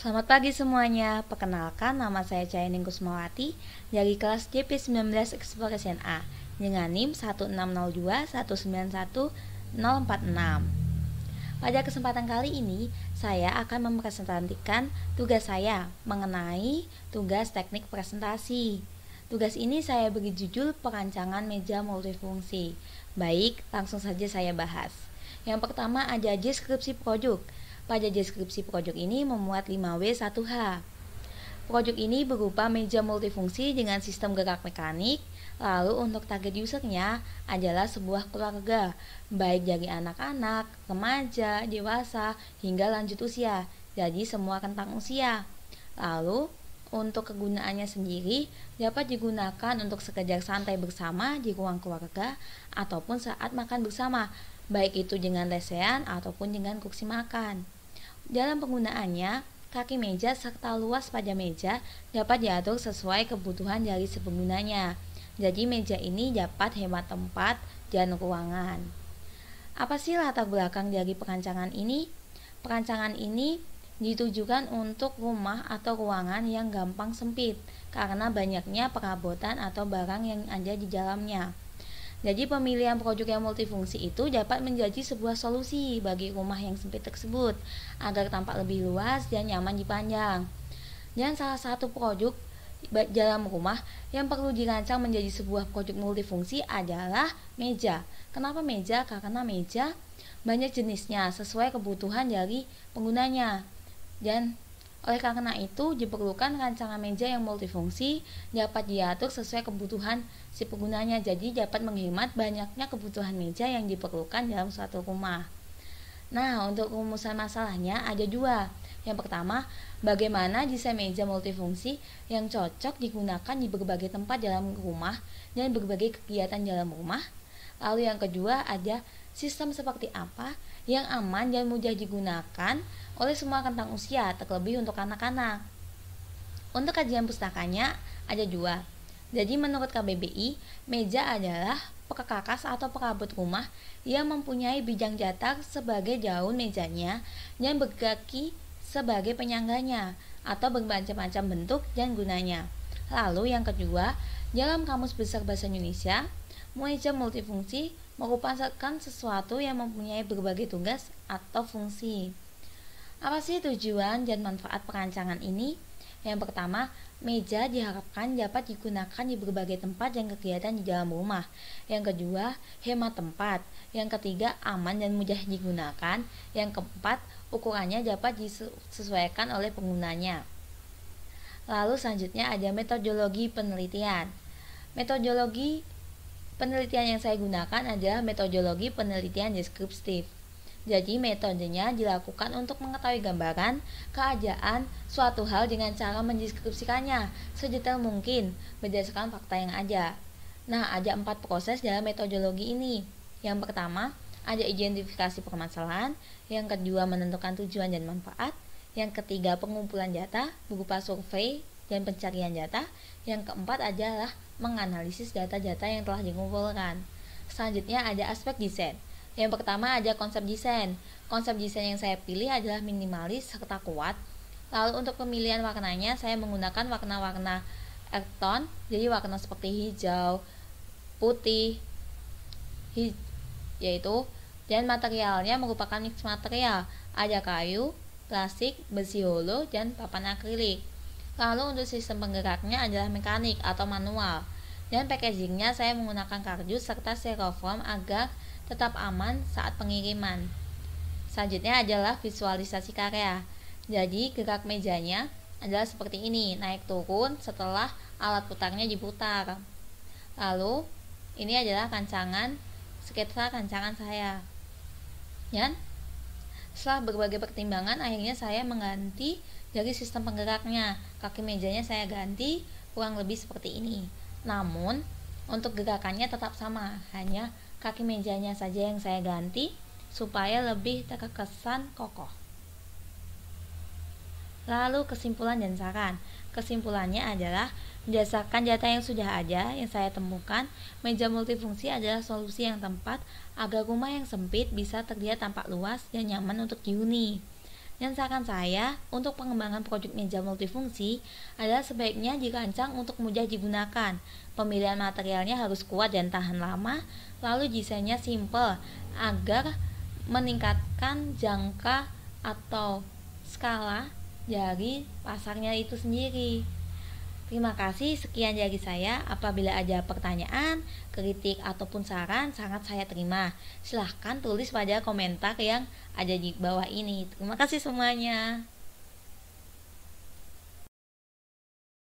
Selamat pagi semuanya, perkenalkan nama saya Cayaning Kusmawati dari kelas JP19 Exploration A dengan NIM 1602191046. Pada kesempatan kali ini, saya akan mempresentasikan tugas saya mengenai tugas teknik presentasi. Tugas ini saya beri judul perancangan meja multifungsi. Baik, langsung saja saya bahas. Yang pertama ada deskripsi proyek. Pada deskripsi proyek ini memuat 5W1H. Proyek ini berupa meja multifungsi dengan sistem gerak mekanik. Lalu untuk target usernya adalah sebuah keluarga, baik dari anak-anak, remaja, dewasa, hingga lanjut usia. Jadi semua rentang usia. Lalu untuk kegunaannya sendiri dapat digunakan untuk sekedar santai bersama di ruang keluarga ataupun saat makan bersama, baik itu dengan lesehan ataupun dengan kursi makan. Dalam penggunaannya, kaki meja serta luas pada meja dapat diatur sesuai kebutuhan dari si penggunanya. Jadi meja ini dapat hemat tempat dan ruangan. Apa sih latar belakang dari perancangan ini? Perancangan ini ditujukan untuk rumah atau ruangan yang gampang sempit karena banyaknya perabotan atau barang yang ada di dalamnya. Jadi pemilihan proyek yang multifungsi itu dapat menjadi sebuah solusi bagi rumah yang sempit tersebut agar tampak lebih luas dan nyaman dipandang. Dan salah satu proyek dalam rumah yang perlu dirancang menjadi sebuah proyek multifungsi adalah meja. Kenapa meja? Karena meja banyak jenisnya sesuai kebutuhan dari penggunanya. Dan oleh karena itu diperlukan rancangan meja yang multifungsi dapat diatur sesuai kebutuhan si penggunanya. Jadi dapat menghemat banyaknya kebutuhan meja yang diperlukan dalam suatu rumah. Nah, untuk rumusan masalahnya ada dua. Yang pertama, bagaimana desain meja multifungsi yang cocok digunakan di berbagai tempat dalam rumah dan berbagai kegiatan dalam rumah. Lalu yang kedua ada sistem seperti apa yang aman dan mudah digunakan oleh semua rentang usia, terlebih untuk anak-anak. Untuk kajian pustakanya ada dua. Jadi menurut KBBI, meja adalah perkakas atau perabot rumah yang mempunyai bidang datar sebagai daun mejanya dan berkaki sebagai penyangganya atau bermacam-macam bentuk dan gunanya. Lalu yang kedua, dalam Kamus Besar Bahasa Indonesia, meja multifungsi merupakan sesuatu yang mempunyai berbagai tugas atau fungsi. Apa sih tujuan dan manfaat perancangan ini? Yang pertama, meja diharapkan dapat digunakan di berbagai tempat dan kegiatan di dalam rumah. Yang kedua, hemat tempat. Yang ketiga, aman dan mudah digunakan. Yang keempat, ukurannya dapat disesuaikan oleh penggunanya. Lalu selanjutnya ada metodologi penelitian. Metodologi penelitian yang saya gunakan adalah metodologi penelitian deskriptif. Jadi metodenya dilakukan untuk mengetahui gambaran keadaan suatu hal dengan cara mendeskripsikannya sedetail mungkin berdasarkan fakta yang ada. Nah, ada 4 proses dalam metodologi ini. Yang pertama, ada identifikasi permasalahan. Yang kedua, menentukan tujuan dan manfaat. Yang ketiga, pengumpulan data berupa survei dan pencarian data. Yang keempat adalah menganalisis data-data yang telah dikumpulkan. Selanjutnya ada aspek desain. Yang pertama ada konsep desain. Konsep desain yang saya pilih adalah minimalis serta kuat. Lalu untuk pemilihan warnanya saya menggunakan warna-warna earth tone, jadi warna seperti hijau, putih, yaitu, dan materialnya merupakan mix material. Ada kayu, plastik, besi holo, dan papan akrilik. Lalu untuk sistem penggeraknya adalah mekanik atau manual. Dan packagingnya saya menggunakan kardus serta styrofoam agar tetap aman saat pengiriman. Selanjutnya adalah visualisasi karya. Jadi gerak mejanya adalah seperti ini, naik turun setelah alat putarnya diputar. Lalu ini adalah sketsa rancangan saya. Dan setelah berbagai pertimbangan akhirnya saya mengganti dari sistem penggeraknya. Kaki mejanya saya ganti kurang lebih seperti ini. Namun untuk gerakannya tetap sama, hanya kaki mejanya saja yang saya ganti supaya lebih terkesan kokoh. Lalu kesimpulan dan saran. Kesimpulannya adalah berdasarkan data yang sudah ada yang saya temukan, meja multifungsi adalah solusi yang tepat agar rumah yang sempit bisa terlihat tampak luas dan nyaman untuk dihuni. Dan saran saya untuk pengembangan proyek meja multifungsi adalah sebaiknya dirancang untuk mudah digunakan. Pemilihan materialnya harus kuat dan tahan lama, lalu desainnya simple agar meningkatkan jangka atau skala dari pasarnya itu sendiri. Terima kasih, sekian dari saya. Apabila ada pertanyaan, kritik, ataupun saran, sangat saya terima. Silahkan tulis pada komentar yang ada di bawah ini. Terima kasih semuanya.